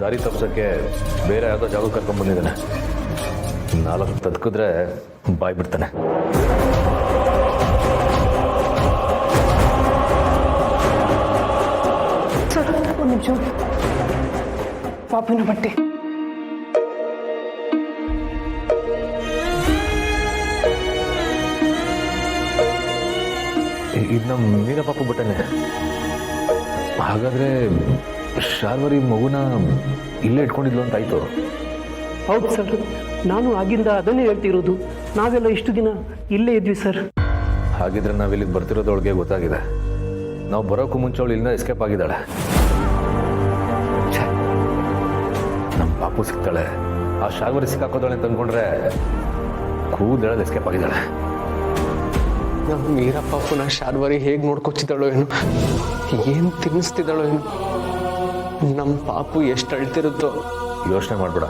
ದಾರಿ ತಪ್ಸೋಕ್ಕೆ ಬೇರೆ ಯಾವುದೋ ಜಾಗ ಕರ್ಕೊಂಡ್ಬಂದಿದ್ದಾನೆ. 4 ತದ್ಕಿದ್ರೆ ಬಾಯ್ ಬಿಡ್ತಾನೆ. ಸರ್ ಒಂದು ನಿಮಿಷ, ಪಾಪಿನ ಬಟ್ಟೆ. ಇದು ನಮ್ಮ ಮೀರಪಾಪು ಬಟ್ಟೆನೆ. ಹಾಗಾದ್ರೆ ಶಾರ್ವರಿ ಮಗುನ ಇಲ್ಲೇ ಇಟ್ಕೊಂಡಿದ್ಲು ಅಂತ ಆಯ್ತು. ಹೌದು ಸರ್, ನಾನು ಆಗಿಂದ ಅದನ್ನೇ ಹೇಳ್ತಿರೋದು. ನಾವೆಲ್ಲ ಇಷ್ಟು ದಿನ ಇಲ್ಲೇ ಇದ್ವಿ ಸರ್. ಹಾಗಿದ್ರೆ ನಾವಿಲ್ಲಿಗೆ ಬರ್ತಿರೋದೊಳಗೆ ಗೊತ್ತಾಗಿದೆ. ನಾವು ಬರೋಕ್ಕೂ ಮುಂಚೆ ಅವಳು ಇಲ್ಲಿಂದ ಎಸ್ಕೇಪ್ ಆಗಿದ್ದಾಳೆ. ನಮ್ಮ ಪಾಪು ಸಿಗ್ತಾಳೆ, ಆ ಶಾರ್ವರಿ ಸಿಕ್ಕಾಕೋದಾಳೆ ಅಂತ ಅಂದ್ಕೊಂಡ್ರೆ ಕೂದೆಳದು ಎಸ್ಕೇಪ್ ಆಗಿದ್ದಾಳೆ. ನಮ್ಮ ಮೀರಪ್ಪನ ಶಾರ್ವರಿ ಹೇಗೆ ನೋಡ್ಕೊತಿದ್ದಾಳೋ ಏನು, ಏನು ತಿನ್ನಿಸ್ತಿದ್ದಾಳೋ ಏನು, ನಮ್ಮ ಪಾಪು ಎಷ್ಟು ಅಳ್ತಿರುತ್ತೋ. ಯೋಚನೆ ಮಾಡಬೇಡ,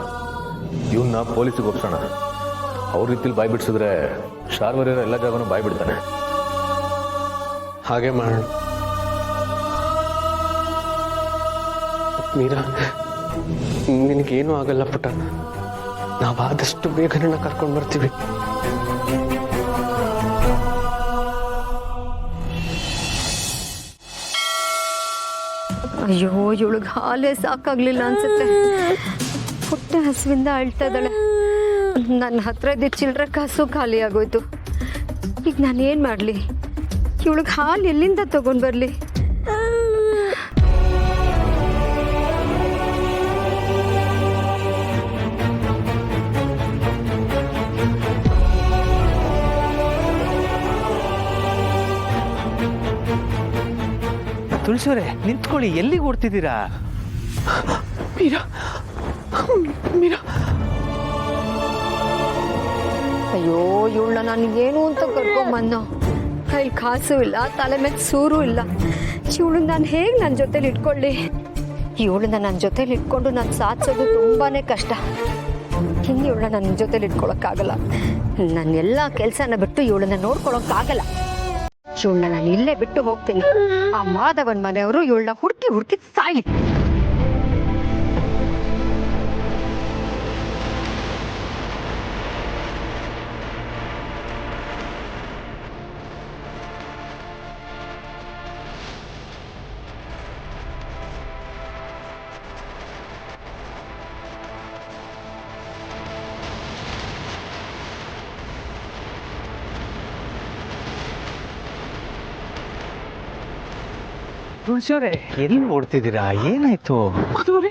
ಇವನ್ನ ಪೊಲೀಸಿಗೆ ಒಪ್ಸೋಣ. ಅವ್ರ ರೀತಿಲಿ ಬಾಯ್ ಬಿಡಿಸಿದ್ರೆ ಶಾರ್ವರಿಯರ ಎಲ್ಲ ಜಾಗನೂ ಬಾಯ್ ಬಿಡ್ತಾನೆ. ಹಾಗೆ ಮಾಡೋಣ. ಮೀರಾ, ನಿನಗೇನೂ ಆಗಲ್ಲ ಪುಟ್ಟ. ನಾವಾದಷ್ಟು ಬೇಗ ನನ್ನ ಕರ್ಕೊಂಡು ಬರ್ತೀವಿ. ಅಯ್ಯೋ, ಇವಳಿಗೆ ಹಾಲೇ ಸಾಕಾಗ್ಲಿಲ್ಲ ಅನ್ಸುತ್ತೆ. ಹೊಟ್ಟೆ ಹಸುವಿಂದ ಅಳ್ತಾ ಇದ್ದಾಳೆ. ನನ್ನ ಹತ್ರ ಇದ್ದ ಚಿಲ್ಲರೆ ಕಾಸು ಖಾಲಿ ಆಗೋಯ್ತು. ಈಗ ನಾನು ಏನು ಮಾಡಲಿ? ಇವಳಿಗೆ ಹಾಲು ಎಲ್ಲಿಂದ ತಗೊಂಡು ಬರಲಿ? ತುಳಸಿಯವರೇ, ನಿಂತ್ಕೊಳ್ಳಿ. ಎಲ್ಲಿಗೆ ಓಡ್ತಿದ್ದೀರಾ? ಮೀರಾ, ಮೀರಾ. ಅಯ್ಯೋ, ಇವಳನ್ನ ನನಗೇನು ಅಂತ ಕರ್ಕೊಂಬಂದು. ಕೈಲಿ ಕಾಸು ಇಲ್ಲ, ತಲೆ ಮೇಲೆ ಸೂರು ಇಲ್ಲ. ಇವಳನ್ನ ನಾನು ಹೇಗೆ ನನ್ನ ಜೊತೇಲಿ ಇಟ್ಕೊಳ್ಳಿ? ಇವಳನ್ನ ನನ್ನ ಜೊತೇಲಿ ಇಟ್ಕೊಂಡು ನಾನು ಸಾಧಿಸೋದು ತುಂಬಾ ಕಷ್ಟ. ಹಿಂಗೆ ಇವಳನ್ನ ನನ್ನ ಜೊತೇಲಿ ಇಟ್ಕೊಳಕ್ಕಾಗಲ್ಲ. ನನ್ನ ಎಲ್ಲ ಕೆಲಸನ ಬಿಟ್ಟು ಇವಳನ್ನ ನೋಡ್ಕೊಳಕ್ಕಾಗಲ್ಲ. ಇವಳನ್ನ ನಾನು ಇಲ್ಲೇ ಬಿಟ್ಟು ಹೋಗ್ತೀನಿ. ಆ ಮಾಧವನ್ ಮನೆಯವರು ಇವಳನ್ನ ಹುಡುಕಿ ಹುಡುಕಿ ಸಾಯಿ. ತುಳಸಿಯವರೇ, ಎಲ್ಲಿ ಓಡ್ತಿದ್ದೀರಾ? ಏನಾಯ್ತು? ಮಧುವರೇ,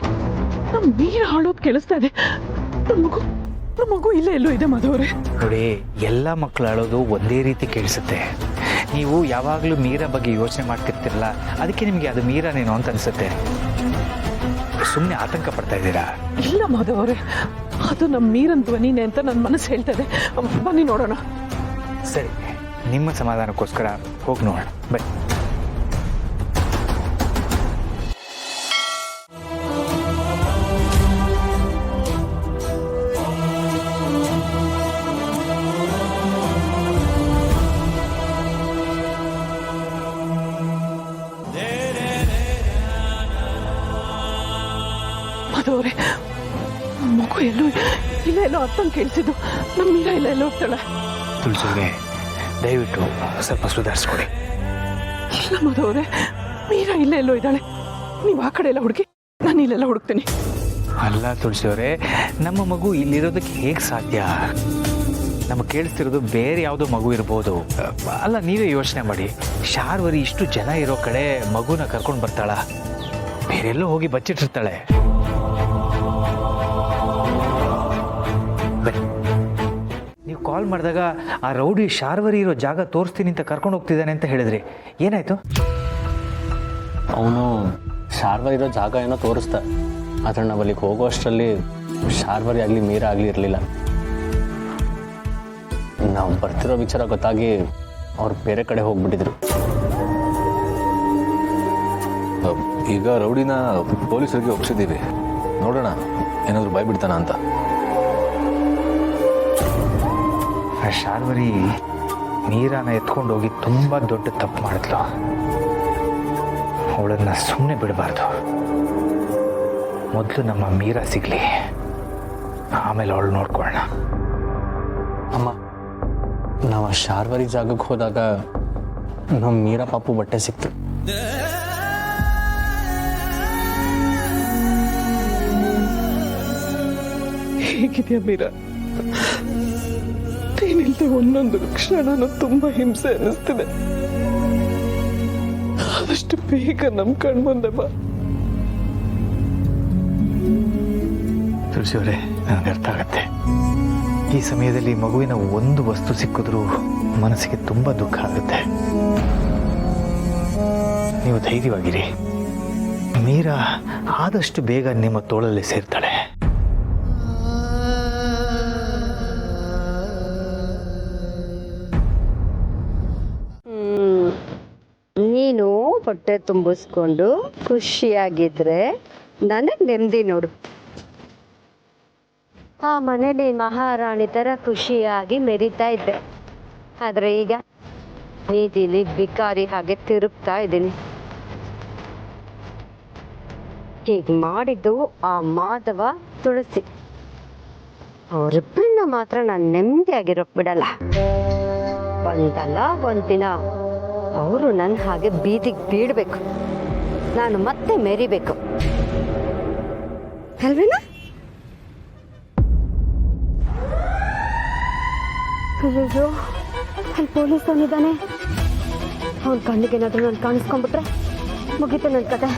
ನಮ್ಮ ಮೀರಾ ಹಾಳೋದು ಕೇಳಿಸ್ತಾ ಇದೆ. ನಮ್ಮ ಮಗು ಇಲ್ಲೇ ಎಲ್ಲೋ ಇದೆ ಮಧುವರೇ. ನೋಡಿ, ಎಲ್ಲ ಮಕ್ಕಳು ಅಳೋದು ಒಂದೇ ರೀತಿ ಕೇಳಿಸುತ್ತೆ. ನೀವು ಯಾವಾಗಲೂ ಮೀರಾ ಬಗ್ಗೆ ಯೋಚನೆ ಮಾಡ್ತಿರ್ತಿರಲ್ಲ, ಅದಕ್ಕೆ ನಿಮಗೆ ಅದು ಮೀರಾನೇನೋ ಅಂತ ಅನಿಸುತ್ತೆ. ಸುಮ್ಮನೆ ಆತಂಕ ಪಡ್ತಾ ಇದ್ದೀರಾ? ಇಲ್ಲ ಮಧುವರೇ, ಅದು ನಮ್ಮ ಮೀರನ್ ಧ್ವನಿನೇ ಅಂತ ನನ್ನ ಮನಸ್ಸು ಹೇಳ್ತಾ ಇದೆ. ಬನ್ನಿ ನೋಡೋಣ. ಸರಿ, ನಿಮ್ಮ ಸಮಾಧಾನಕ್ಕೋಸ್ಕರ ಹೋಗಿ ನೋಡೋಣ, ಬನ್ನಿ. ಮಧುವರೇ, ಮಗು ಎಲ್ಲೋ ಅತ್ತಂಗೆ ಕೇಳಿಸಿದ್ದು. ನಮ್ಮ ಮೀರಾ ಎಲ್ಲೋ ಹೋಗ್ತಾಳೆ. ತುಳಸಿಯವರೇ, ದಯವಿಟ್ಟು ಸ್ವಲ್ಪ ಸುಧಾರಿಸ್ಕೊಡಿ. ಇಲ್ಲ ಮಧುವರೇ, ಮೀರಾ ಎಲ್ಲೋ ಇದ್ದಾಳೆ. ನೀವು ಆ ಕಡೆ ಎಲ್ಲ ಹುಡುಕಿ, ನಾನು ಇಲ್ಲೆಲ್ಲ ಹುಡುಕ್ತೀನಿ. ಅಲ್ಲ ತುಳಸಿಯವರೇ, ನಮ್ಮ ಮಗು ಇಲ್ಲಿರೋದಕ್ಕೆ ಹೇಗೆ ಸಾಧ್ಯ? ನಮಗೆ ಕೇಳಿಸ್ತಿರೋದು ಬೇರೆ ಯಾವುದೋ ಮಗು ಇರ್ಬೋದು. ಅಲ್ಲ, ನೀವೇ ಯೋಚನೆ ಮಾಡಿ. ಶಾರ್ವರಿ ಇಷ್ಟು ಜನ ಇರೋ ಕಡೆ ಮಗುನ ಕರ್ಕೊಂಡು ಬರ್ತಾಳ? ಬೇರೆಲ್ಲೋ ಹೋಗಿ ಬಚ್ಚಿಟ್ಟಿರ್ತಾಳೆ. ನೀವು ಕಾಲ್ ಮಾಡಿದಾಗ ಆ ರೌಡಿ ಶಾರ್ವರಿ ಇರೋ ಜಾಗ ತೋರಿಸ್ತೀನಿ ಅಂತ ಕರ್ಕೊಂಡು ಹೋಗ್ತಿದ್ದಾನೆ ಅಂತ ಹೇಳಿದ್ರಿ. ಏನಾಯ್ತು? ಅವನು ಶಾರ್ವರಿ ಇರೋ ಜಾಗ ಏನೋ ತೋರಿಸ್ದ. ಆದರೆ ನಾವು ಅಲ್ಲಿಗೆ ಹೋಗೋ ಅಷ್ಟರಲ್ಲಿ ಶಾರ್ವರಿ ಆಗಲಿ ಮೀರಾ ಆಗಲಿ ಇರಲಿಲ್ಲ. ನಾವು ಬರ್ತಿರೋ ವಿಚಾರ ಗೊತ್ತಾಗಿ ಅವ್ರು ಬೇರೆ ಕಡೆ ಹೋಗ್ಬಿಟ್ಟಿದ್ರು. ಈಗ ರೌಡಿನ ಪೊಲೀಸರಿಗೆ ಒಪ್ಸಿದ್ದೀವಿ. ನೋಡೋಣ ಏನಾದರೂ ಬಾಯ್ ಬಿಡ್ತಾನ ಅಂತ. ಆ ಶಾರ್ವರಿ ಮೀರಾನ ಎತ್ಕೊಂಡು ಹೋಗಿ ತುಂಬ ದೊಡ್ಡ ತಪ್ಪು ಮಾಡಿದ್ಲು. ಅವಳನ್ನು ಸುಮ್ಮನೆ ಬಿಡಬಾರ್ದು. ಮೊದಲು ನಮ್ಮ ಮೀರಾ ಸಿಗಲಿ, ಆಮೇಲೆ ಅವಳು ನೋಡ್ಕೊಳ್ಳೋಣ. ಅಮ್ಮ, ನಾವು ಶಾರ್ವರಿ ಜಾಗಕ್ಕೆ ಹೋದಾಗ ನಮ್ಮ ಮೀರಾ ಪಾಪು ಬಟ್ಟೆ ಸಿಕ್ತು. ಹೇಗಿದೆಯಾ ಮೀರಾ? ನೀನಿಲ್ದೆ ಒಂದೊಂದು ಕ್ಷಣನೂ ತುಂಬಾ ಹಿಂಸೆ ಅನ್ನಿಸ್ತಿದೆ. ಆದಷ್ಟು ಬೇಗ ನಮ್ ಕಣ್ಮುಂದೆ ಬಾ. ತುಳಸಿಯವರೇ, ನನಗೆ ಅರ್ಥ ಆಗತ್ತೆ. ಈ ಸಮಯದಲ್ಲಿ ಮಗುವಿನ ಒಂದು ವಸ್ತು ಸಿಕ್ಕಿದ್ರೂ ಮನಸ್ಸಿಗೆ ತುಂಬ ದುಃಖ ಆಗುತ್ತೆ. ನೀವು ಧೈರ್ಯವಾಗಿರಿ. ಮೀರಾ ಆದಷ್ಟು ಬೇಗ ನಿಮ್ಮ ತೋಳಲ್ಲಿ ಸೇರ್ತಾಳೆ. ನೀನು ಹೊಟ್ಟೆ ತುಂಬಿಸ್ಕೊಂಡು ಖುಷಿಯಾಗಿದ್ರೆ ನನಗೆ ನೆಮ್ಮದಿ ನೋಡು. ಆ ಮನೇಲಿ ಮಹಾರಾಣಿ ಥರ ಖುಷಿಯಾಗಿ ಮೆರಿತಾ ಇದ್ದೆ. ಆದರೆ ಈಗ ಬೀದಿಲಿ ಬಿಕಾರಿ ಹಾಗೆ ತಿರುಗ್ತಾ ಇದ್ದೀನಿ. ಹೀಗೆ ಮಾಡಿದ್ದು ಆ ಮಾಧವ, ತುಳಸಿ ಅವರಿಬ್ಬರನ್ನ ಮಾತ್ರ ನಾನು ನೆಮ್ಮದಿಯಾಗಿರೋಕ್ ಬಿಡಲ್ಲ. ಒಂದಲ್ಲ ಒಂದಿನ ಅವರು ನನ್ನ ಹಾಗೆ ಬೀದಿಗೆ ಬೀಳ್ಬೇಕು, ನಾನು ಮತ್ತೆ ಮೆರಿಬೇಕು ಅಲ್ವೇನಾ? ಅಯ್ಯೋ, ಅಲ್ಲಿ ಪೊಲೀಸ್ ಅವನಿದ್ದಾನೆ. ಅವನ ಕಣ್ಣಿಗೆ ಏನಾದರೂ ನಾನು ಕಾಣಿಸ್ಕೊಂಡ್ಬಿಟ್ರೆ ಮುಗೀತು ನನ್ನ ಕತೆ.